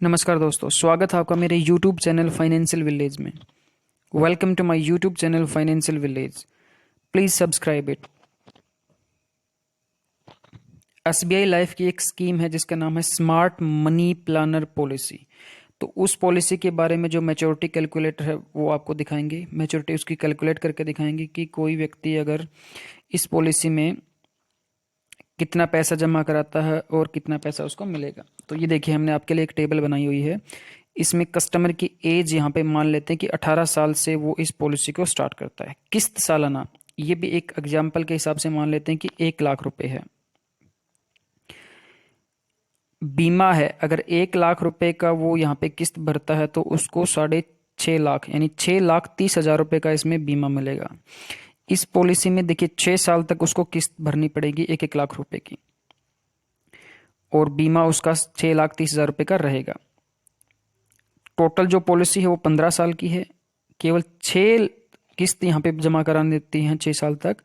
नमस्कार दोस्तों, स्वागत है आपका मेरे YouTube चैनल फाइनेंशियल विलेज में। Welcome to my YouTube channel financial village. Please subscribe it. SBI life की एक स्कीम है जिसका नाम है स्मार्ट मनी प्लानर पॉलिसी। तो उस पॉलिसी के बारे में जो मैच्योरिटी कैलकुलेटर है वो आपको दिखाएंगे। मैच्योरिटी उसकी कैलकुलेट करके दिखाएंगे कि कोई व्यक्ति अगर इस पॉलिसी में कितना पैसा जमा कराता है और कितना पैसा उसको मिलेगा। तो ये देखिए, हमने आपके लिए एक टेबल बनाई हुई है। इसमें कस्टमर की एज यहाँ पे मान लेते हैं कि 18 साल से वो इस पॉलिसी को स्टार्ट करता है। किस्त सालाना, ये भी एक एग्जाम्पल के हिसाब से मान लेते हैं कि 1 लाख रुपए है। बीमा है, अगर 1 लाख रुपए का वो यहाँ पे किस्त भरता है तो उसको 6.5 लाख यानी 6,30,000 रुपए का इसमें बीमा मिलेगा। इस पॉलिसी में देखिए 6 साल तक उसको किस्त भरनी पड़ेगी 1-1 लाख रुपए की, और बीमा उसका 6,30,000 रुपए का रहेगा। टोटल जो पॉलिसी है वो 15 साल की है। केवल 6 किस्त यहाँ पे जमा करानी देती हैं 6 साल तक।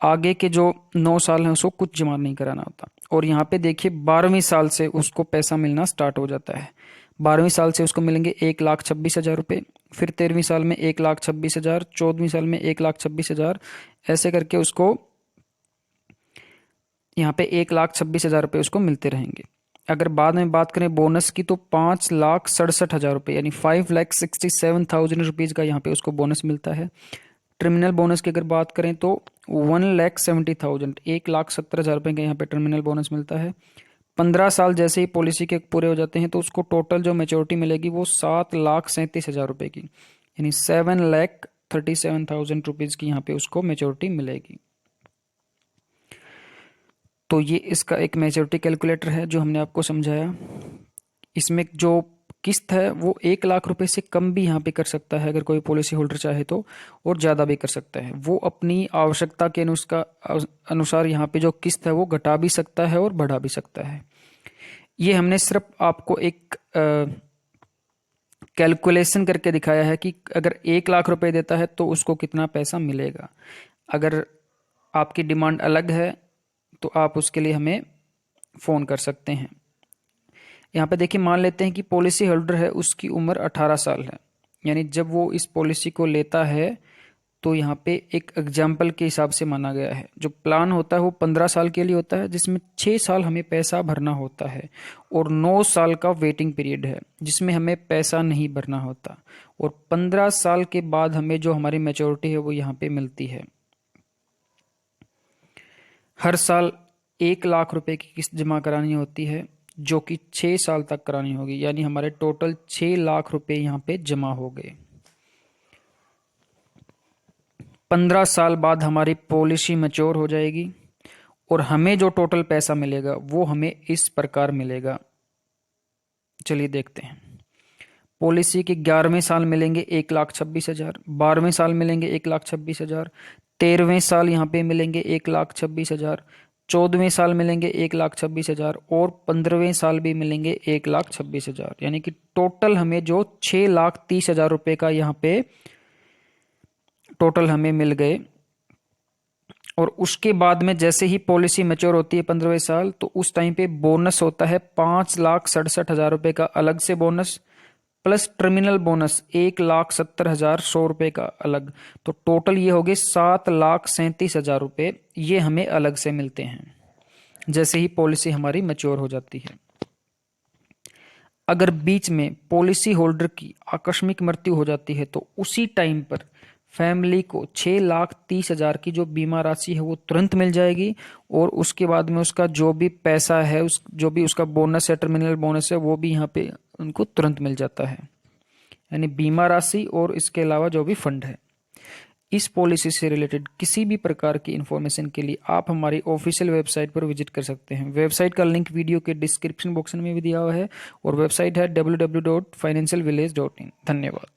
आगे के जो 9 साल हैं उसको कुछ जमा नहीं कराना होता। और यहाँ पे देखिए 12वीं साल से उसको पैसा मिलना स्टार्ट हो जाता है। 12वीं साल से उसको मिलेंगे 1,26,000 रुपये, फिर 13वीं साल में 1,26,000, 14वीं साल में 1,26,000, ऐसे करके उसको यहाँ पे 1,26,000 रुपये उसको मिलते रहेंगे। अगर बाद में बात करें बोनस की तो 5,67,000 रुपये यानी 5,67,000 रुपीज़ का यहाँ पे उसको बोनस मिलता है। टर्मिनल बोनस की अगर बात करें तो 1,70,000 1,70,000 रुपये का यहाँ पे टर्मिनल बोनस मिलता है। 15 साल जैसे ही पॉलिसी के पूरे हो जाते हैं तो उसको टोटल जो मेच्योरिटी मिलेगी वो 7,37,000 रुपये की यानी 7,37,000 रुपीज़ की यहाँ पे उसको मेच्योरिटी मिलेगी। तो ये इसका एक मेच्योरिटी कैलकुलेटर है जो हमने आपको समझाया। इसमें जो किस्त है वो 1 लाख रुपए से कम भी यहाँ पे कर सकता है अगर कोई पॉलिसी होल्डर चाहे तो, और ज़्यादा भी कर सकता है। वो अपनी आवश्यकता के अनुसार यहाँ पे जो किस्त है वो घटा भी सकता है और बढ़ा भी सकता है। ये हमने सिर्फ आपको एक कैलकुलेशन करके दिखाया है कि अगर 1 लाख रुपए देता है तो उसको कितना पैसा मिलेगा। अगर आपकी डिमांड अलग है तो आप उसके लिए हमें फ़ोन कर सकते हैं। यहाँ पे देखिए, मान लेते हैं कि पॉलिसी होल्डर है उसकी उम्र 18 साल है, यानी जब वो इस पॉलिसी को लेता है तो यहाँ पे एक एग्जाम्पल के हिसाब से माना गया है। जो प्लान होता है वो 15 साल के लिए होता है जिसमें 6 साल हमें पैसा भरना होता है, और 9 साल का वेटिंग पीरियड है जिसमें हमें पैसा नहीं भरना होता, और 15 साल के बाद हमें जो हमारी मैच्योरिटी है वो यहाँ पे मिलती है। हर साल 1 लाख रुपए की किस्त जमा करानी होती है जो कि 6 साल तक करानी होगी, यानी हमारे टोटल 6 लाख रुपए यहाँ पे जमा हो गए। 15 साल बाद हमारी पॉलिसी मैच्योर हो जाएगी और हमें जो टोटल पैसा मिलेगा वो हमें इस प्रकार मिलेगा। चलिए देखते हैं। पॉलिसी के 11वें साल मिलेंगे 1,26,000, 12वें साल मिलेंगे 1,26,000, 13वें साल यहाँ पे मिलेंगे 1,26,000, 14वें साल मिलेंगे 1,26,000, और 15वें साल भी मिलेंगे 1,26,000, यानी कि टोटल हमें जो 6,30,000 रुपये का यहाँ पे टोटल हमें मिल गए। और उसके बाद में जैसे ही पॉलिसी मैच्योर होती है 15वें साल, तो उस टाइम पे बोनस होता है 5,67,000 रुपये का अलग से बोनस, प्लस टर्मिनल बोनस 1,70,100 रुपये का अलग। तो टोटल ये हो गए 7,37,000 रुपये, ये हमें अलग से मिलते हैं जैसे ही पॉलिसी हमारी मैच्योर हो जाती है। अगर बीच में पॉलिसी होल्डर की आकस्मिक मृत्यु हो जाती है तो उसी टाइम पर फैमिली को 6,30,000 की जो बीमा राशि है वो तुरंत मिल जाएगी, और उसके बाद में उसका जो भी पैसा है जो भी उसका बोनस है, टर्मिनल बोनस है, वो भी यहाँ पे उनको तुरंत मिल जाता है, यानी बीमा राशि और इसके अलावा जो भी फंड है। इस पॉलिसी से रिलेटेड किसी भी प्रकार की इंफॉर्मेशन के लिए आप हमारी ऑफिशियल वेबसाइट पर विजिट कर सकते हैं। वेबसाइट का लिंक वीडियो के डिस्क्रिप्शन बॉक्स में भी दिया हुआ है, और वेबसाइट है www.financialvillage.in। धन्यवाद।